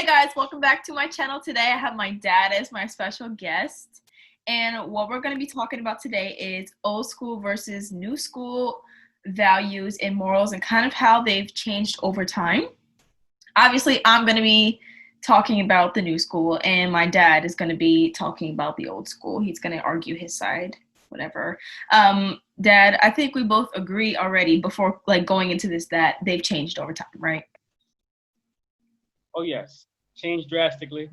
Hey guys, welcome back to my channel. Today I have my dad as my special guest. And what we're going to be talking about today is old school versus new school values and morals and kind of how they've changed over time. Obviously, I'm going to be talking about the new school and my dad is going to be talking about the old school. He's going to argue his side, whatever. Dad, I think we both agree already before going into this that they've changed over time, right? Oh, yes. Changed drastically.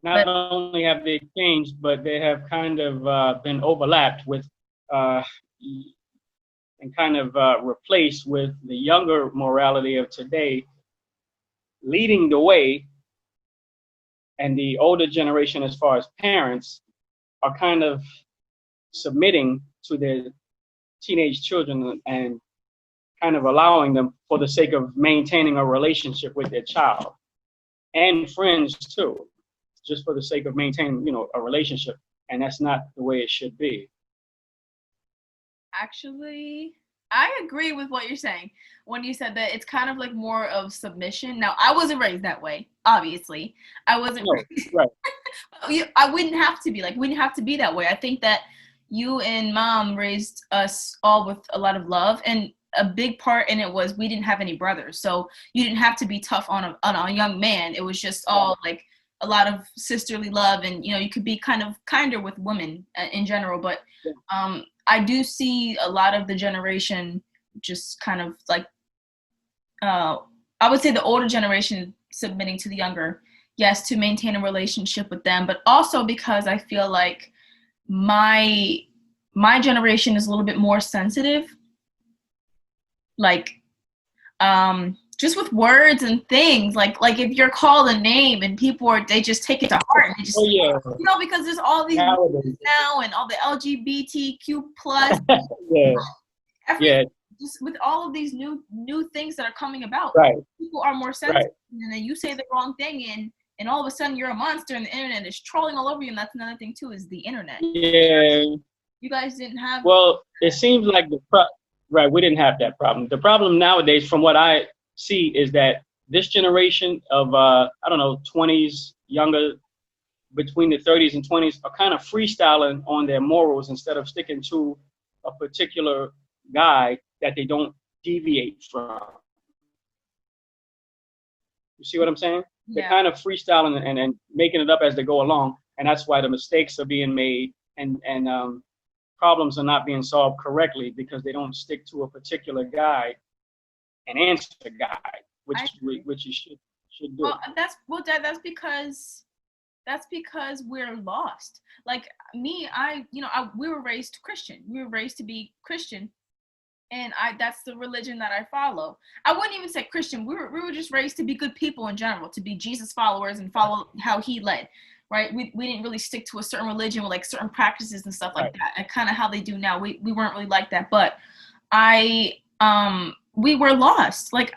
Not But only have they changed, but they have kind of been overlapped with uh, and kind of replaced with the younger morality of today, leading the way, and the older generation, as far as parents, are kind of submitting to their teenage children and kind of allowing them for the sake of maintaining a relationship with their child and friends too, just for the sake of maintaining, a relationship. And that's not the way it should be. actually, I agree with what you're saying when you said that it's kind of like more of submission. Now, I wasn't raised that way, obviously. I wasn't No, right, I wouldn't have to be wouldn't have to be that way. I think that you and mom raised us all with a lot of love, and a big part in it was we didn't have any brothers, so you didn't have to be tough on a young man. It was just right, all like a lot of sisterly love, and you could be kind of kinder with women in general. But yeah, I do see a lot of the generation just kind of uh, I would say the older generation submitting to the younger, yes, to maintain a relationship with them, but also because I feel like my my generation is a little bit more sensitive, like just with words and things, like if you're called a name and they just take it to heart and they oh just yeah, because there's all these nowadays, now and all the LGBTQ plus yeah, everything, yeah, just with all of these new things that are coming about, right, people are more sensitive, right, and then you say the wrong thing and all of a sudden you're a monster and the internet is trolling all over you. And that's another thing too, is the internet. yeah. You guys didn't have. Well, it seems like right, we didn't have that problem. The problem nowadays, from what I see, is that this generation of I don't know, 20s, younger, between the 30s and 20s, are kind of freestyling on their morals instead of sticking to a particular guide that they don't deviate from. You see what I'm saying? They're Yeah, kind of freestyling and making it up as they go along, and that's why the mistakes are being made and problems are not being solved correctly because they don't stick to a particular guide and answer guide, I which you should do. well Dad, that's because we're lost. Like me, we were raised Christian. We were raised to be Christian, and I that's the religion that I follow. I wouldn't even say Christian. We were just raised to be good people in general, to be Jesus followers and follow how he led. Right? We didn't really stick to a certain religion with like certain practices and stuff like Right. that. And kind of how they do now. We weren't really like that, but I we were lost. Like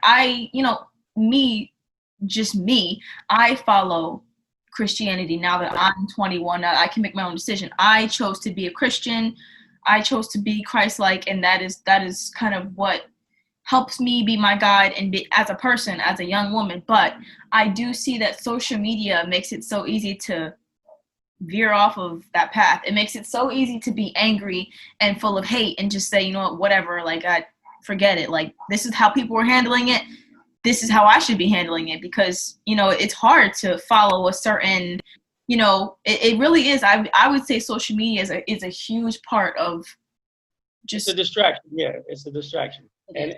me, just me, I follow Christianity now that I'm 21. Now I can make my own decision. I chose to be a Christian. I chose to be Christ-like, and that is kind of what helps me be my guide and be as a person, as a young woman. But I do see that social media makes it so easy to veer off of that path. It makes it so easy to be angry and full of hate and just say, you know what, whatever, like I forget it. Like this is how people are handling it. This is how I should be handling it, because it's hard to follow a certain, it really is. I would say social media is a huge part of It's a just. distraction. Yeah, it's a distraction, and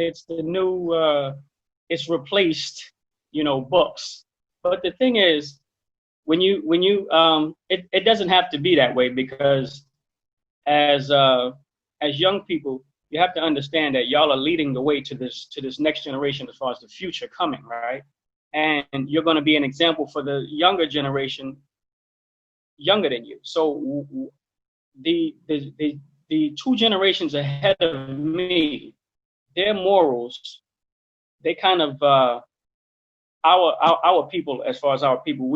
it's the new. It's replaced, books. But the thing is, it doesn't have to be that way because as as young people, you have to understand that y'all are leading the way to this next generation as far as the future coming, right? And you're going to be an example for the younger generation, younger than you. So the the the, the two generations ahead of me, their morals, they kind of our people, as far as our people,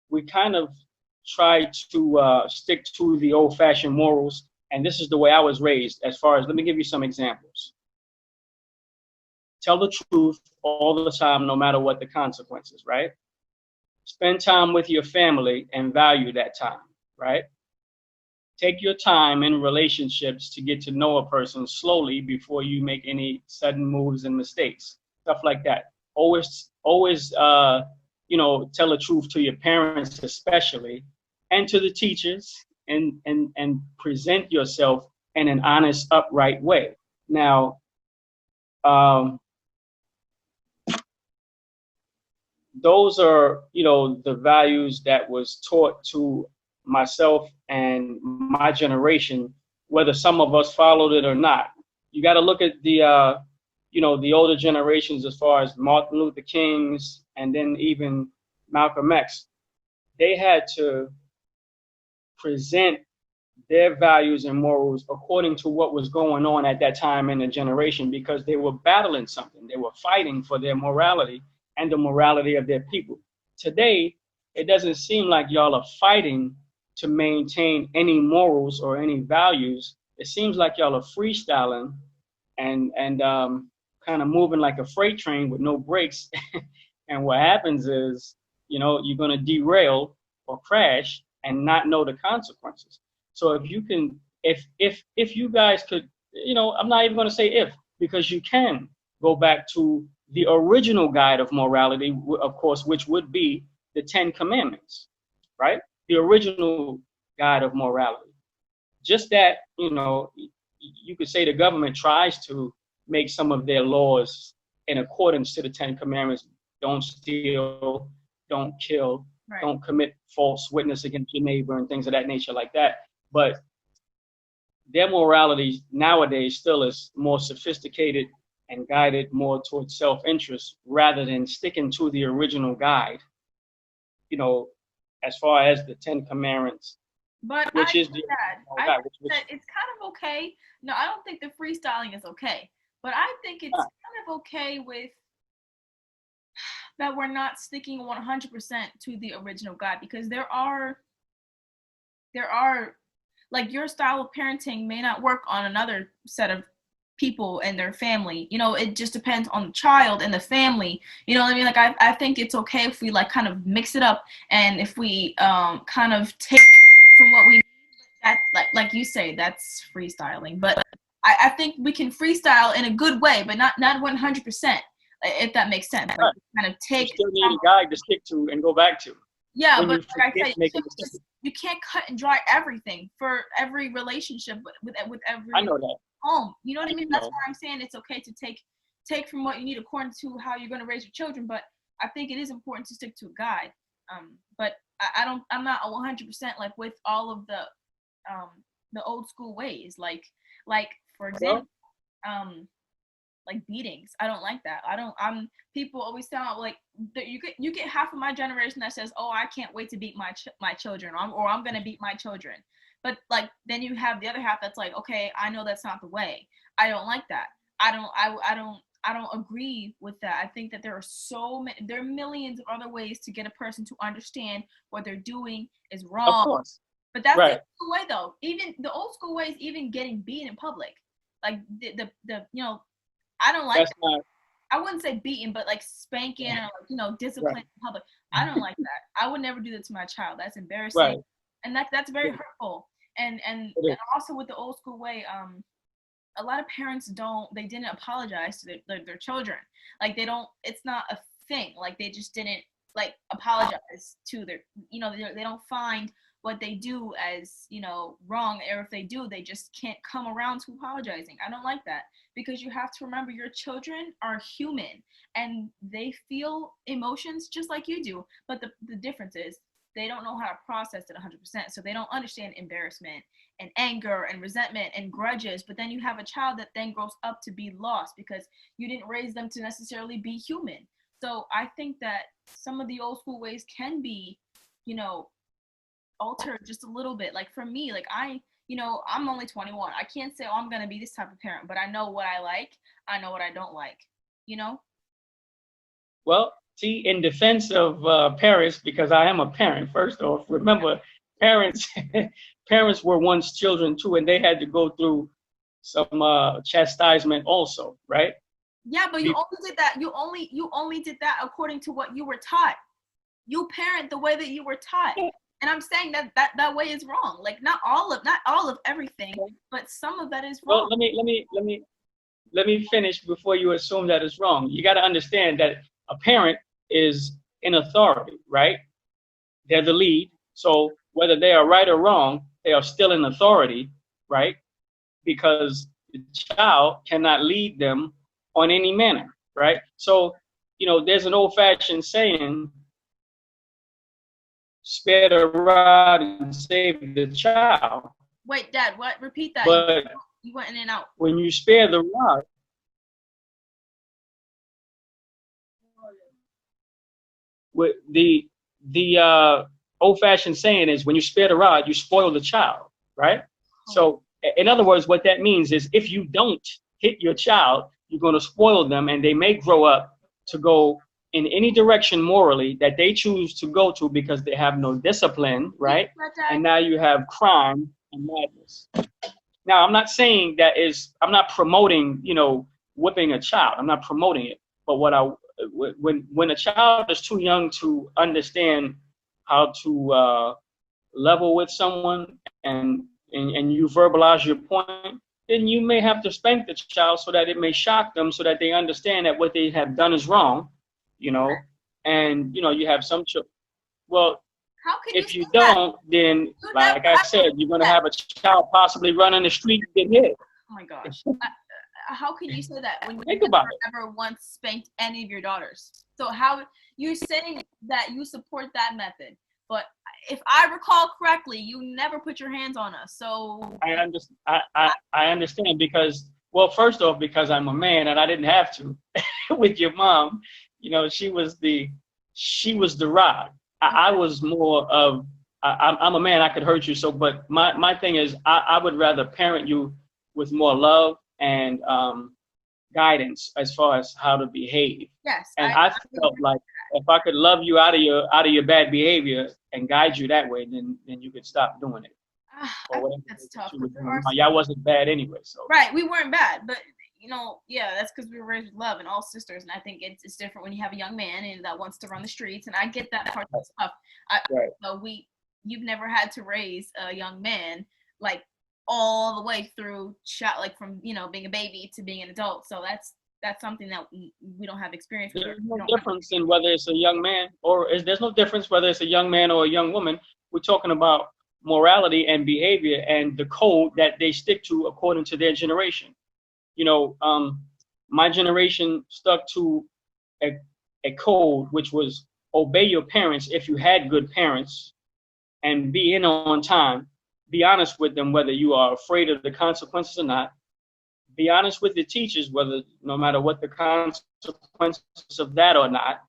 we kind of try to stick to the old-fashioned morals. And this is the way I was raised. As far as, let me give you some examples. Tell the truth all the time, no matter what the consequences, right? Spend time with your family and value that time, right? Take your time in relationships to get to know a person slowly before you make any sudden moves and mistakes, stuff like that. Always, tell the truth to your parents, especially, and to the teachers, and present yourself in an honest, upright way. Now, um, those are, the values that was taught to myself and my generation, whether some of us followed it or not. You got to look at the older generations, as far as Martin Luther King's and then even Malcolm X. They had to present their values and morals according to what was going on at that time in the generation, because they were battling something. They were fighting for their morality and the morality of their people. Today, it doesn't seem like y'all are fighting to maintain any morals or any values. It seems like y'all are freestyling and kind of moving like a freight train with no brakes. And what happens is, you're going to derail or crash and not know the consequences. So if you can, if you guys could, I'm not even going to say if, because you can go back to the original guide of morality, of course, which would be the Ten Commandments, right? The original guide of morality. Just that, you could say the government tries to make some of their laws in accordance to the Ten Commandments. Don't steal, don't kill, Right. don't commit false witness against your neighbor and things of that nature like that. But their morality nowadays still is more sophisticated and guided more towards self-interest rather than sticking to the original guide, as far as the Ten Commandments, But which I is think the that guide. that it's kind of okay. No, I don't think the freestyling is okay. But I think it's kind of okay with that we're not sticking 100% to the original guide, because there are like your style of parenting may not work on another set of people and their family. It just depends on the child and the family. You know what I mean? Like I think it's okay if we like kind of mix it up, and if we kind of take from what we need. That like you say, that's freestyling. But I think we can freestyle in a good way, but not 100%, if that makes sense. Like kind of You take still need a guide to stick to and go back to. yeah, When but you like I forget said, to make a mistake. you can't cut and dry everything for every relationship with I every know that. home. You know what I mean? That's No. why I'm saying it's okay to take from what you need according to how you're going to raise your children. But I think it is important to stick to a guide. But I'm not 100% like with all of the old school ways. Like for Well, example, like beatings. I don't like that. I'm people always sound like you get half of my generation that says, "Oh, I can't wait to beat my children," or I'm going to beat my children. But like then you have the other half that's like, "Okay, I know that's not the way. I don't like that. I don't agree with that. I think that there are millions of other ways to get a person to understand what they're doing is of wrong." course. But that's the Right. old school way, though. Even the old school way is even getting beaten in public. Like the I don't like That's that. not I wouldn't say beating, but like spanking or like, discipline right. in public. I don't like that. I would never do that to my child. That's embarrassing, Right. and that's very It, hurtful. And it is. also with the old school way, a lot of parents they didn't apologize to their children. Like it's not a thing. Like they just didn't like apologize to they don't find what they do as wrong, or if they do, they just can't come around to apologizing. I don't like that, because you have to remember your children are human and they feel emotions just like you do, but the difference is they don't know how to process it 100%, so they don't understand embarrassment and anger and resentment and grudges. But then you have a child that then grows up to be lost because you didn't raise them to necessarily be human. So I think that some of the old school ways can be, altered just a little bit. Like for me, like I'm only 21. I can't say, oh, I'm gonna be this type of parent, but I know what I like. I know what I don't like. You know? Well, see, in defense of parents, because I am a parent. First off, remember, parents parents were once children too, and they had to go through some chastisement also, right? Yeah, but you Be- only did that. You only did that according to what you were taught. you parent the way that you were taught. And I'm saying that way is wrong. Like not all of everything, but some of that is Well, wrong. let me finish before you assume that it's wrong. You got to understand that a parent is in authority, right? They're the lead. So whether they are right or wrong, they are still in authority, right? Because the child cannot lead them on any manner, right? So, there's an old-fashioned saying, spare the rod and save the child. Wait, Dad, what? Repeat that. But You went in and out. when you spare the rod, with the old-fashioned saying is, when you spare the rod, you spoil the child, right? So, in other words, what that means is, if you don't hit your child, you're going to spoil them, and they may grow up to go in any direction morally that they choose to go to, because they have no discipline, right? And now you have crime and madness. Now, I'm not saying I'm not promoting, whipping a child. I'm not promoting it. But when a child is too young to understand how to level with someone, and you verbalize your point, then you may have to spank the child so that it may shock them, so that they understand that what they have done is wrong, you know. And you have some children. Well, How can you if say you that? don't, then, You never like I said, you're going to have a child possibly running the street and get hit. Oh my gosh. How can you say that when you Think never about it. ever once spanked any of your daughters? So how you're saying that you support that method, but if I recall correctly, you never put your hands on us. So I understand. I understand because, well, first off, because I'm a man and I didn't have to. With your mom, she was the rod. I was more of, I'm a man. I could hurt you. So, but my thing is, I would rather parent you with more love and guidance as far as how to behave. yes, And I I felt like, if I could love you out of your bad behavior and guide you that way, then you could stop doing it, I or think whatever that's that tough. you were But there doing. are Y'all wasn't bad anyway, so. right, we weren't bad, but yeah, that's because we were raised with love and all sisters. And I think it's different when you have a young man and that wants to run the streets. And I get that part of stuff. Right. So you've never had to raise a young man like all the way through shot, like from being a baby to being an adult. So that's something that we don't have experience with. There's no difference in whether it's a young man there's no difference whether it's a young man or a young woman. We're talking about morality and behavior and the code that they stick to according to their generation. My generation stuck to a code, which was obey your parents if you had good parents, and be in on time. Be honest with them whether you are afraid of the consequences or not. Be honest with the teachers, whether no matter what the consequences of that or not.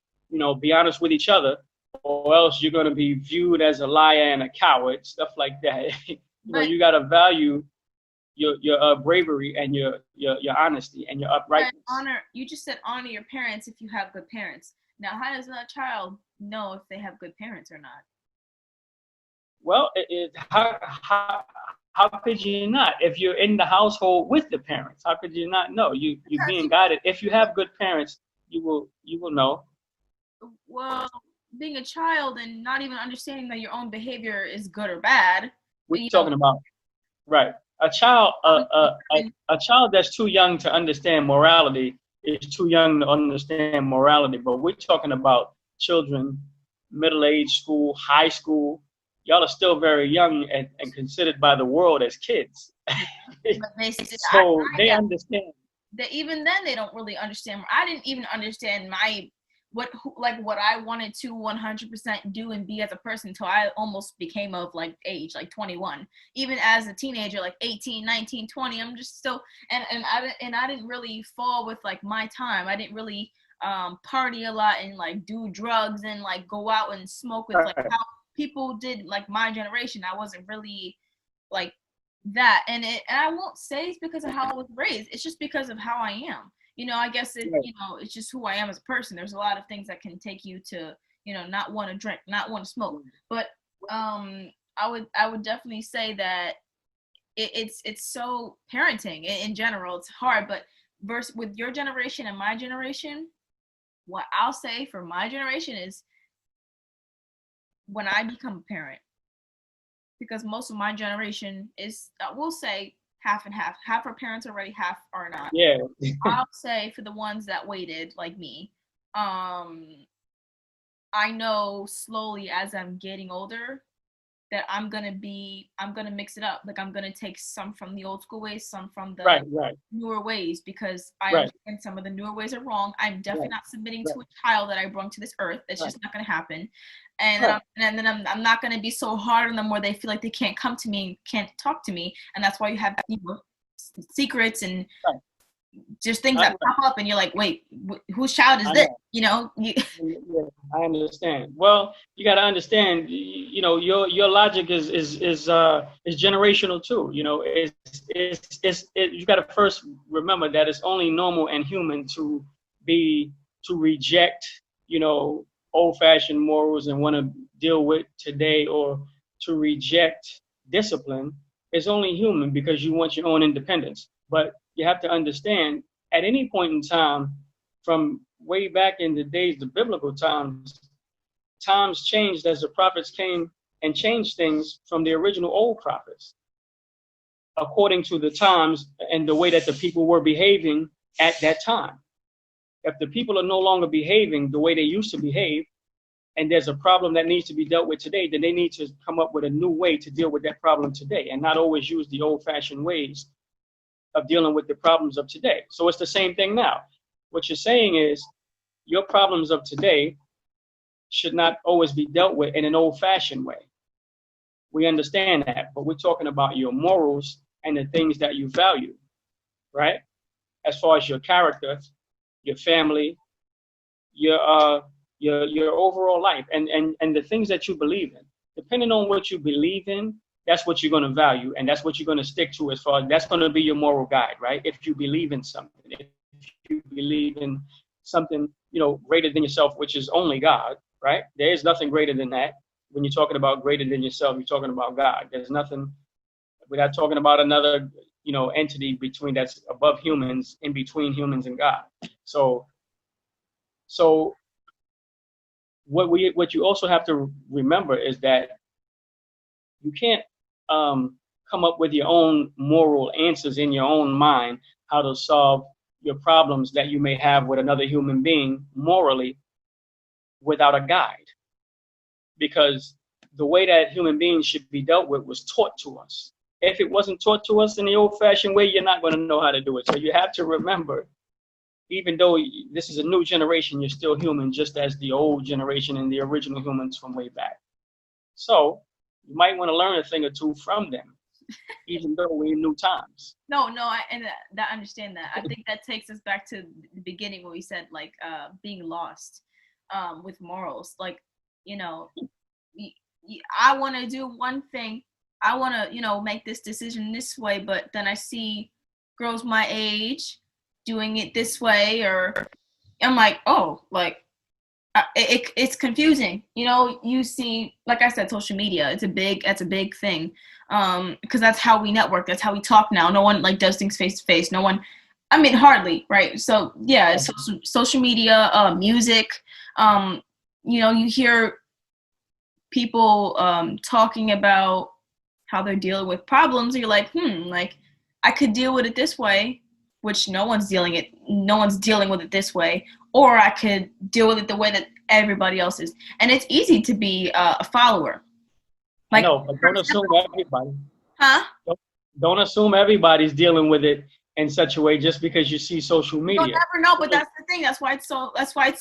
Be honest with each other, or else you're going to be viewed as a liar and a coward, stuff like that. But You got to value your bravery and your honesty and your uprightness. you just said honor your parents if you have good parents. Now, how does that child know if they have good parents or not? Well, how could you not? If you're in the household with the parents, how could you not know? You're being guided. If you have good parents, you will know. Well, being a child and not even understanding that your own behavior is good or bad. We're talking about, right? A child that's too young to understand morality is too young to understand morality. But we're talking about children, middle-aged school, high school. Y'all are still very young and considered by the world as kids. So they understand. That even then they don't really understand. I didn't even understand what I wanted to 100% do and be as a person until I almost became of like age, like 21. Even as a teenager, like 18, 19, 20, I'm just still and I didn't really fall with like my time. I didn't really party a lot and like do drugs and like go out and smoke with like how people did like my generation. I wasn't really like that, and I won't say it's because of how I was raised. It's just because of how I am. I guess it's just who I am as a person. There's a lot of things that can take you to, not want to drink, not want to smoke. But I would definitely say that it's so parenting in general. It's hard, but versus with your generation and my generation, what I'll say for my generation is when I become a parent, because most of my generation is, we'll say half and half. Half are parents already, half are not. Yeah. I'll say for the ones that waited, like me, I know slowly as I'm getting older that I'm gonna mix it up. Like I'm gonna take some from the old school ways, some from the Right, right, newer ways, because I right, understand some of the newer ways are wrong. I'm definitely right, not submitting right, to a child that I brought to this earth. It's right, just not gonna happen. And then right, I'm not gonna be so hard on them where they feel like they can't come to me, can't talk to me, and that's why you have, secrets and right. just things that Right. pop up, and you're like, wait, whose child is I this? know. You. Yeah, I understand. Well, you got to understand. Your logic is generational too. You got to first remember that it's only normal and human be to reject you know old-fashioned morals and want to deal with today, or to reject discipline. It's only human because you want your own independence. But you have to understand, at any point in time, from way back in the days, the biblical times, times changed as the prophets came and changed things from the original old prophets, according to the times and the way that the people were behaving at that time. If the people are no longer behaving the way they used to behave, and there's a problem that needs to be dealt with today, then they need to come up with a new way to deal with that problem today, and not always use the old-fashioned ways of dealing with the problems of today. So it's the same thing now. What you're saying is your problems of today should not always be dealt with in an old-fashioned way. We understand that, but we're talking about your morals and the things that you value, right? As far as your character, your family, your your overall life, and the things that you believe in. Depending on what you believe in, that's what you're going to value, and that's what you're going to stick to. As far as that's going to be your moral guide, right? If you believe in something, if you believe in something, greater than yourself, which is only God, right? There is nothing greater than that. When you're talking about greater than yourself, you're talking about God. There's nothing. We're not talking about another, entity between that's above humans, in between humans and God. So what you also have to remember is that you can't come up with your own moral answers in your own mind how to solve your problems that you may have with another human being morally without a guide, because the way that human beings should be dealt with was taught to us. If it wasn't taught to us in the old-fashioned way, you're not going to know how to do it. So you have to remember, even though this is a new generation, you're still human, just as the old generation and the original humans from way back. So you might want to learn a thing or two from them, even though we're in new times. No, I understand that. I think that takes us back to the beginning when we said, like, being lost with morals. Like, I want to do one thing. I want to, make this decision this way, but then I see girls my age doing it this way, or I'm like, oh, like, it's confusing. You see, like I said, social media, that's a big thing, because that's how we network, that's how we talk now. No one like does things face to face. No one, I mean, hardly, right? So yeah, it's social media, music. You hear people talking about how they're dealing with problems, and you're like, like, I could deal with it this way, which no one's dealing with it this way, or I could deal with it the way that everybody else is. And it's easy to be a follower. I Like, know, but for don't assume example, everybody. huh? Don't assume everybody's dealing with it in such a way just because you see social You'll media. never know, but that's the thing. That's why it's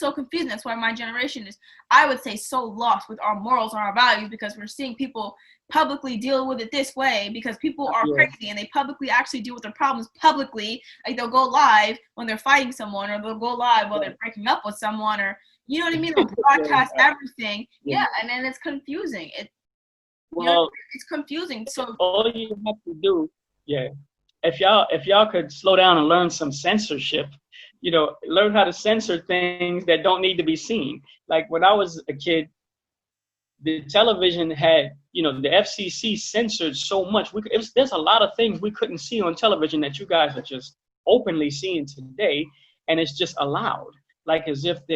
so confusing. That's why my generation is, I would say, so lost with our morals and our values, because we're seeing people publicly deal with it this way, because people are Yeah, crazy and they publicly actually deal with their problems publicly. Like, they'll go live when they're fighting someone, or they'll go live while yeah, they're breaking up with someone, or you know what I mean? They'll yeah, broadcast everything. yeah. Yeah, and then it's confusing. Well, It's confusing. So all you have to do, yeah, if y'all could slow down and learn some censorship, learn how to censor things that don't need to be seen. Like when I was a kid, the television had, the FCC censored so much. There's a lot of things we couldn't see on television that you guys are just openly seeing today, and it's just allowed, like as if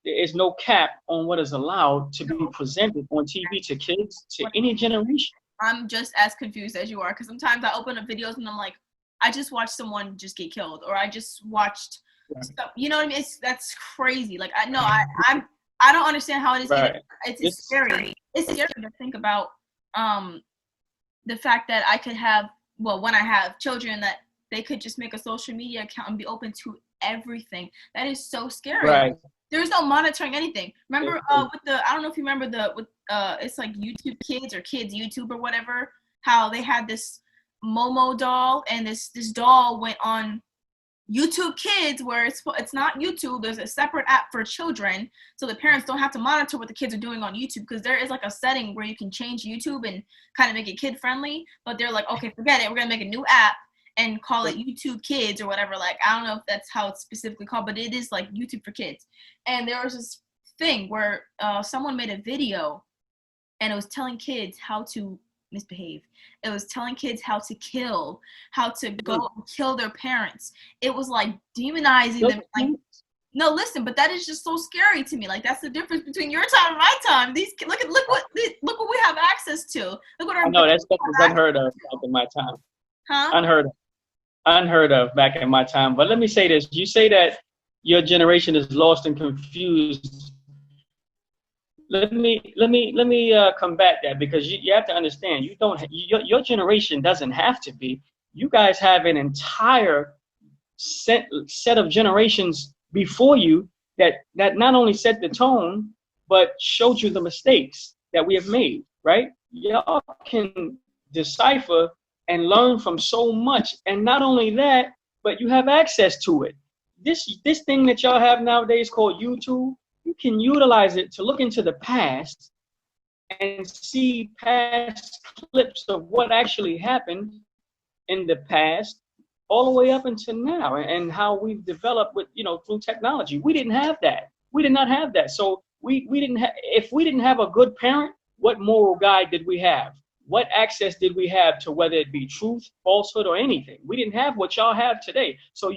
there is no cap on what is allowed to be presented on TV to kids, to any generation. I'm just as confused as you are, because sometimes I open up videos and I'm like, I just watched someone just get killed, or I just watched stuff. You know what I mean? That's crazy. Like I don't understand how it is. Right. It's scary. It's scary to think about the fact that I could have, well, when I have children, that they could just make a social media account and be open to everything. That is so scary. Right. There's no monitoring anything. Remember with the, I don't know if you remember it's like YouTube Kids or Kids YouTube or whatever, how they had this Momo doll, and this doll went on YouTube Kids, where it's not YouTube. There's a separate app for children, so the parents don't have to monitor what the kids are doing on YouTube, because there is like a setting where you can change YouTube and kind of make it kid friendly. But they're like, okay, forget it. We're gonna make a new app and call it YouTube Kids or whatever. Like, I don't know if that's how it's specifically called, but it is like YouTube for kids. And there was this thing where someone made a video, and it was telling kids how to misbehave. It was telling kids how to kill, how to go kill their parents. It was like demonizing them. Like, no, listen, but that is just so scary to me. Like, that's the difference between your time and my time. These look what we have access to. Look what our that stuff was unheard of back in my time. Huh? Unheard of back in my time. But let me say this: you say that your generation is lost and confused. Let me combat that, because you have to understand, your generation doesn't have to be. You guys have an entire set of generations before you that not only set the tone, but showed you the mistakes that we have made, right? Y'all can decipher and learn from so much. And not only that, but you have access to it. This thing that y'all have nowadays called YouTube, you can utilize it to look into the past and see past clips of what actually happened in the past, all the way up until now, and how we've developed with, through technology. We didn't have that. We did not have that. So we didn't if we didn't have a good parent, what moral guide did we have? What access did we have to whether it be truth, falsehood, or anything? We didn't have what y'all have today. So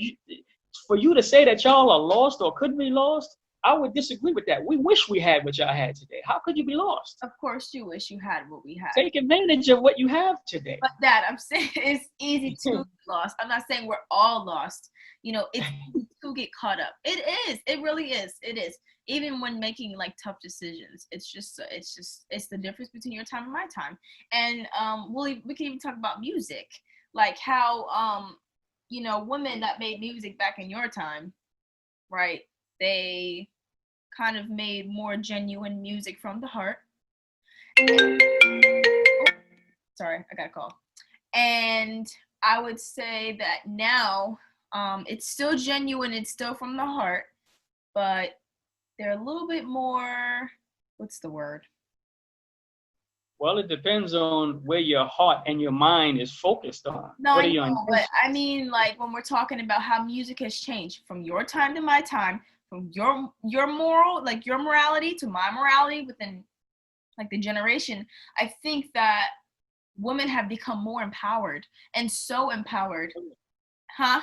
for you to say that y'all are lost or could be lost, I would disagree with that. We wish we had what y'all had today. How could you be lost? Of course you wish you had what we had. Take advantage of what you have today. But Dad, I'm saying it's easy to be lost. I'm not saying we're all lost. It's easy to get caught up. It is. It really is. It is. Even when making like tough decisions, it's the difference between your time and my time. And we can even talk about music, like how women that made music back in your time, right? They kind of made more genuine music from the heart. Sorry, I got a call. And I would say that now it's still genuine, it's still from the heart, but they're a little bit more, what's the word? Well, it depends on where your heart and your mind is focused on. No, I know, but I mean, like, when we're talking about how music has changed from your time to my time, from your moral, like your morality to my morality within like the generation, I think that women have become more empowered, and so empowered. Huh?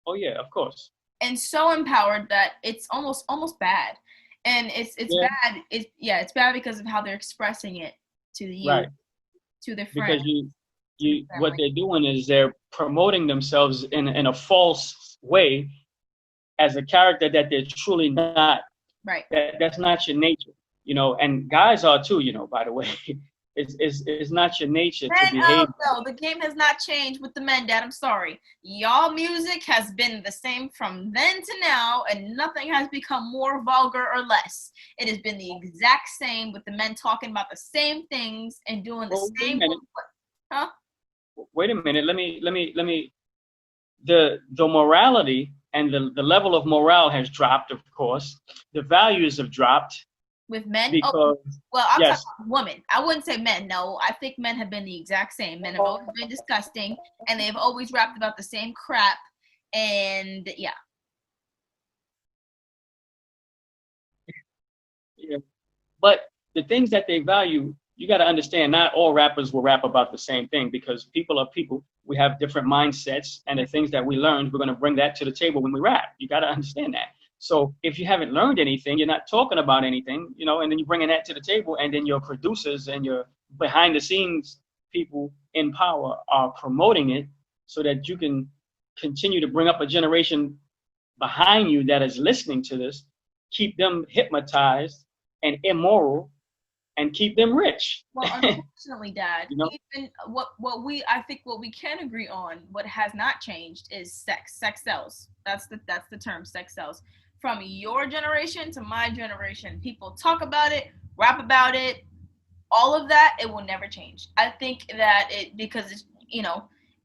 Oh yeah, of course. And so empowered that it's almost bad. And it's bad. It's bad because of how they're expressing it to the youth, to their friends. Because you what they're doing is they're promoting themselves in a false way as a character that they're truly not. Right. That's not your nature, and guys are too, by the way. It's not your nature to behave. No, the game has not changed with the men, Dad. I'm sorry. Y'all music has been the same from then to now, and nothing has become more vulgar or less. It has been the exact same, with the men talking about the same things and doing the same. Huh? Wait a minute. Let me. The morality and the level of morale has dropped, of course. The values have dropped. With men? Because, well, I'm talking about women. I wouldn't say men, no. I think men have been the exact same. Men have always been disgusting, and they've always rapped about the same crap, and yeah. Yeah. But the things that they value, you got to understand, not all rappers will rap about the same thing, because people are people. We have different mindsets, and the things that we learned, we're going to bring that to the table when we rap. You got to understand that. So if you haven't learned anything, you're not talking about anything, and then you're bringing that to the table, and then your producers and your behind the scenes people in power are promoting it so that you can continue to bring up a generation behind you that is listening to this, keep them hypnotized and immoral, and keep them rich. Well, unfortunately, Dad, you know? even I think what we can agree on, what has not changed is sex. Sex sells. That's the term, sex sells. From your generation to my generation, people talk about it, rap about it, all of that. It will never change. I think that because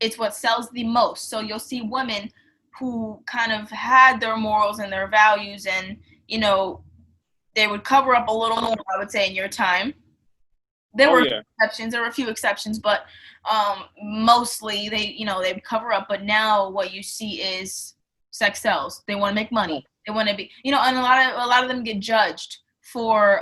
it's what sells the most. So you'll see women who kind of had their morals and their values, and they would cover up a little more, I would say, in your time. There were exceptions. There were a few exceptions, but mostly they cover up. But now what you see is sex sells. They want to make money. They want to be, and a lot of them get judged for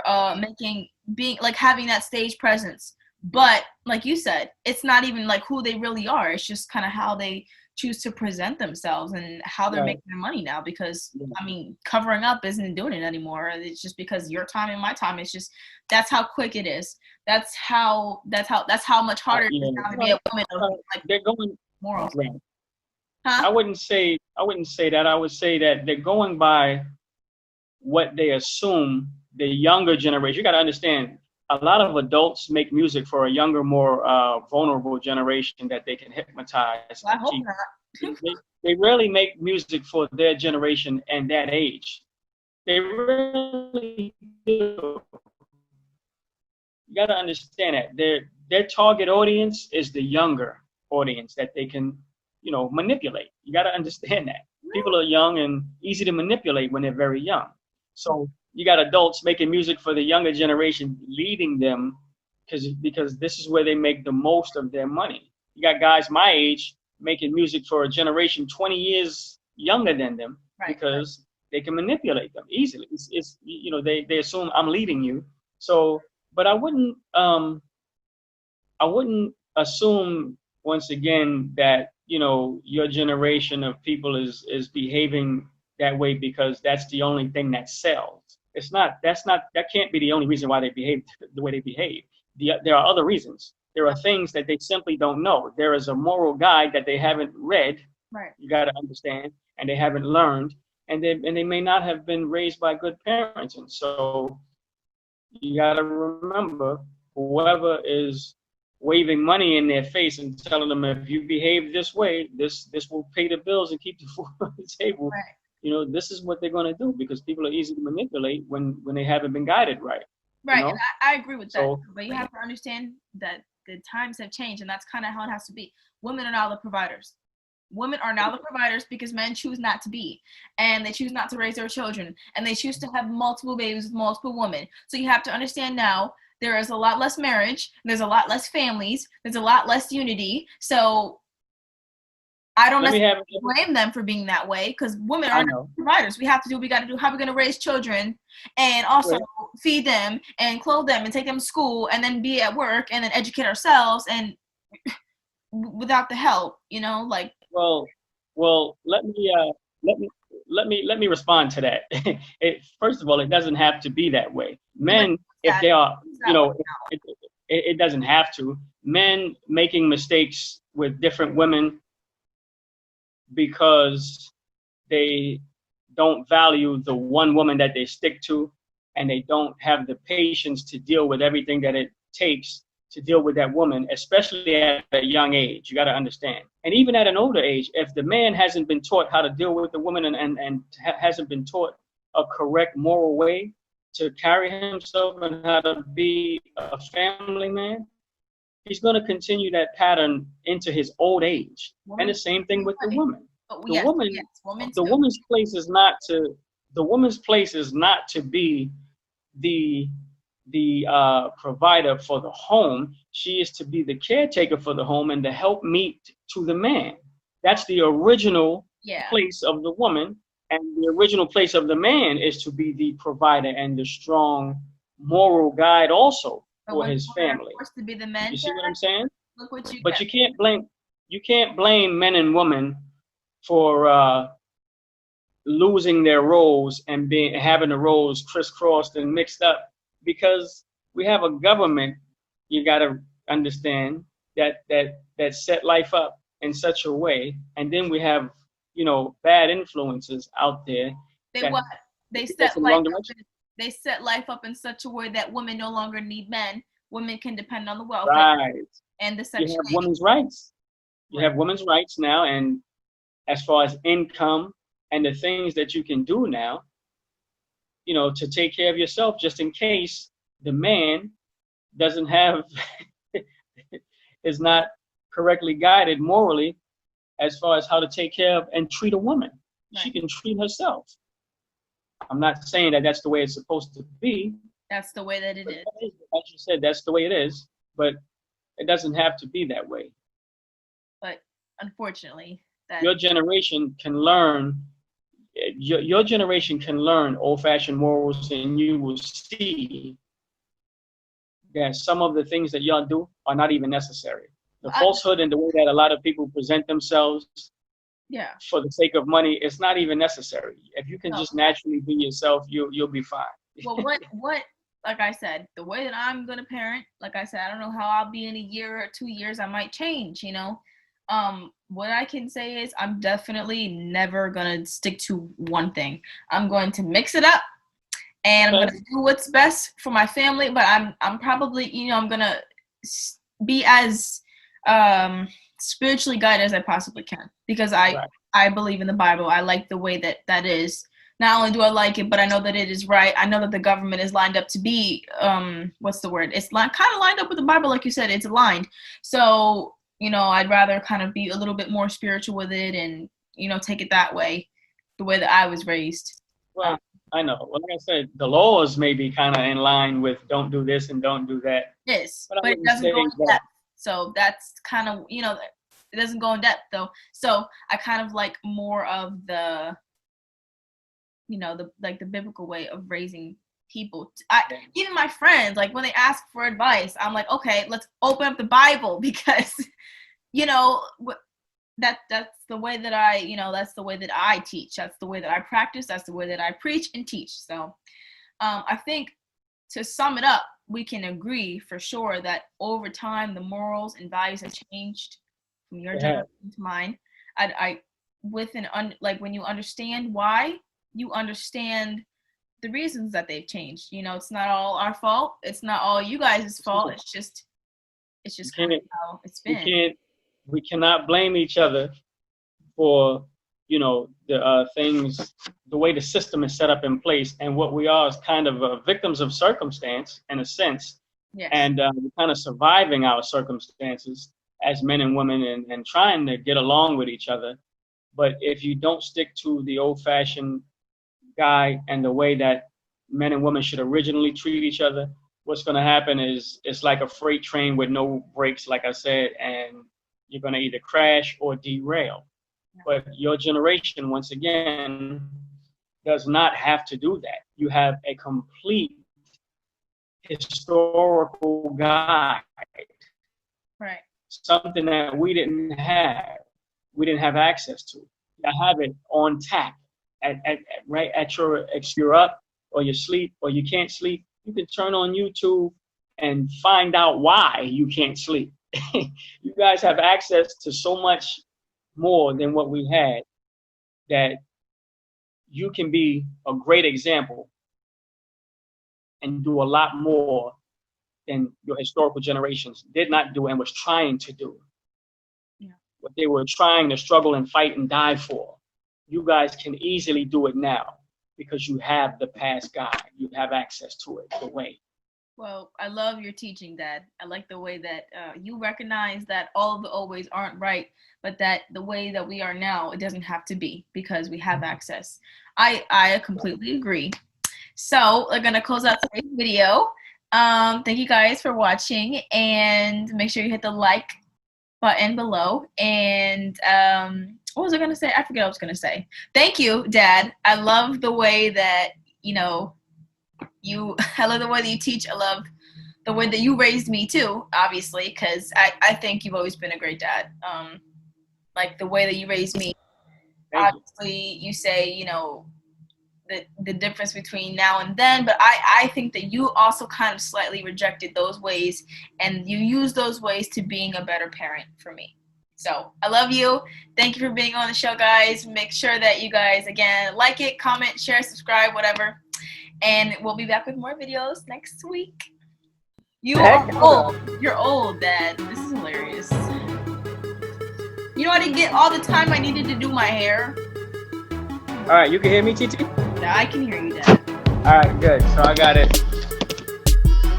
being like having that stage presence. But like you said, it's not even like who they really are. It's just kind of how they choose to present themselves and how they're making their money now. Because I mean, covering up isn't doing it anymore. It's just because your time and my time. It's just that's how quick it is. That's how much harder it is now to be a woman. They're going morals. Right. Huh? I wouldn't say that. I would say that they're going by what they assume the younger generation. You got to understand, a lot of adults make music for a younger, more vulnerable generation that they can hypnotize. Well, I hope not. They rarely make music for their generation and that age. They really do. You got to understand that their target audience is the younger audience that they can, manipulate. You got to understand that. People are young and easy to manipulate when they're very young. So you got adults making music for the younger generation, leading them because this is where they make the most of their money. You got guys my age making music for a generation 20 years younger than them because they can manipulate them easily. It's they assume I'm leading you. So, but I wouldn't assume once again that your generation of people is behaving that way because that's the only thing that sells. It's not. That can't be the only reason why they behave the way they behave. There are other reasons. There are things that they simply don't know. There is a moral guide that they haven't read. Right. You got to understand, and they haven't learned, and they may not have been raised by good parents, and so you got to remember, whoever is waving money in their face and telling them, if you behave this way, this will pay the bills and keep the food on the table. Right. This is what they're going to do because people are easy to manipulate when they haven't been guided right. Right, and I agree with that. But you have to understand that the times have changed, and that's kind of how it has to be. Women are now the providers. Women are now the providers because men choose not to be, and they choose not to raise their children, and they choose to have multiple babies with multiple women. So you have to understand now there is a lot less marriage, there's a lot less families, there's a lot less unity. So I don't necessarily blame them for being that way because women are not providers. We have to do what we got to do. How are we going to raise children and also feed them and clothe them and take them to school and then be at work and then educate ourselves and without the help, Well, let me respond to that. First of all, it doesn't have to be that way. Men, if they are, it doesn't have to. Men making mistakes with different women because they don't value the one woman that they stick to, and they don't have the patience to deal with everything that it takes to deal with that woman, especially at a young age. You got to understand. And even at an older age, if the man hasn't been taught how to deal with the woman and hasn't been taught a correct moral way to carry himself and how to be a family man, he's going to continue that pattern into his old age. And the same thing with the woman. The woman's place is not to be the provider for the home. She is to be the caretaker for the home and the helpmeet to the man. That's the original place of the woman, and the original place of the man is to be the provider and the strong moral guide also for his family. To be the men, you see what I'm saying? Look what you but you can't blame men and women for losing their roles and having the roles crisscrossed and mixed up because we have a government, you got to understand, that set life up in such a way, and then we have, bad influences out there They that what? They take us set in the life wrong up. direction. They set life up in such a way that women no longer need men. Women can depend on the welfare Right. and the You Section have 8. women's rights. You Right. have women's rights now, and as far as income and the things that you can do now, to take care of yourself, just in case the man doesn't have is not correctly guided morally as far as how to take care of and treat a woman. She Right. can treat herself. I'm not saying that that's the way it's supposed to be. That's the way that it But is. as you said, that's the way it is. But it doesn't have to be that way. But unfortunately, that Your generation can learn. Your generation can learn old-fashioned morals, and you will see that some of the things that y'all do are not even necessary. The I, falsehood and the way that a lot of people present themselves yeah. for the sake of money, it's not even necessary. If you can No. just naturally be yourself, you'll be fine. Well, what? Like I said, the way that I'm gonna parent, like I said, I don't know how I'll be in a year or 2 years. I might change. What I can say is I'm definitely never gonna stick to one thing. I'm going to mix it up, and I'm Okay. gonna do what's best for my family. But I'm probably, I'm gonna be as spiritually guided as I possibly can, because Right. I believe in the Bible. I like the way that is. Not only do I like it, but I know that it is right. I know that the government is lined up to be what's the word? It's kind of lined up with the Bible, like you said. It's aligned. So I'd rather kind of be a little bit more spiritual with it, and take it that way, the way that I was raised. Well, I know. Well, like I said, the laws may be kind of in line with don't do this and don't do that, Is, but I but it wouldn't doesn't go say in that. depth. So that's kind of, it doesn't go in depth though. So I kind of like more of the, the biblical way of raising people. Even my friends, like when they ask for advice, I'm like, okay, let's open up the Bible because, you know, that's the way that that's the way that I teach. That's the way that I practice. That's the way that I preach and teach. So I think, to sum it up, we can agree for sure that over time the morals and values have changed from your generation to mine. I like when you understand why, you understand the reasons that they've changed. It's not all our fault. It's not all you guys' fault. It's just kind of how it's been. We cannot blame each other for the things, the way the system is set up in place, and what we are is kind of victims of circumstance in a sense. Yes. And we're kind of surviving our circumstances as men and women, and trying to get along with each other. But if you don't stick to the old-fashioned guy and the way that men and women should originally treat each other, what's going to happen is it's like a freight train with no brakes, like I said, and you're going to either crash or derail. But your generation, once again, does not have to do that. You have a complete historical guide. Right. Something that we didn't have. We didn't have access to. I have it on tap right at your, if you're up or you sleep or you can't sleep, you can turn on YouTube and find out why you can't sleep. You guys have access to so much more than what we had, that you can be a great example and do a lot more than your historical generations did not do and was trying to do. Yeah. What they were trying to struggle and fight and die for. You guys can easily do it now because you have the past guide. You have access to it, the way. Well, I love your teaching, Dad. I like the way that you recognize that all of the old ways aren't right, but that the way that we are now, it doesn't have to be because we have access. I completely agree. So we're gonna close out today's video. Thank you guys for watching, and make sure you hit the like button below. And what was I gonna say? I forget what I was gonna say. Thank you, Dad. I love the way that I love the way that you teach. I love the way that you raised me too, obviously, because I think you've always been a great dad. Like the way that you raised me. Thank you. obviously you say, you know, the difference between now and then, but I think that you also kind of slightly rejected those ways, and you use those ways to being a better parent for me. So I love you. Thank you for being on the show, guys. Make sure that you guys, again, like it, comment, share, subscribe, whatever. And we'll be back with more videos next week. You are old. You're old, Dad. This is hilarious. You know, I didn't get all the time I needed to do my hair. All right, you can hear me, TT? Yeah, I can hear you, Dad. All right, good. So I got it.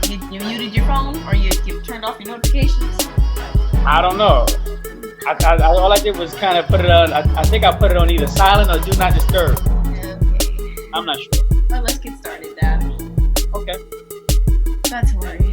You muted your phone, or you turned off your notifications? I don't know. All I did was kind of put it on. I think I put it on either silent or do not disturb. Okay. I'm not sure. Well, let's get started, Dad. Okay. That's hilarious.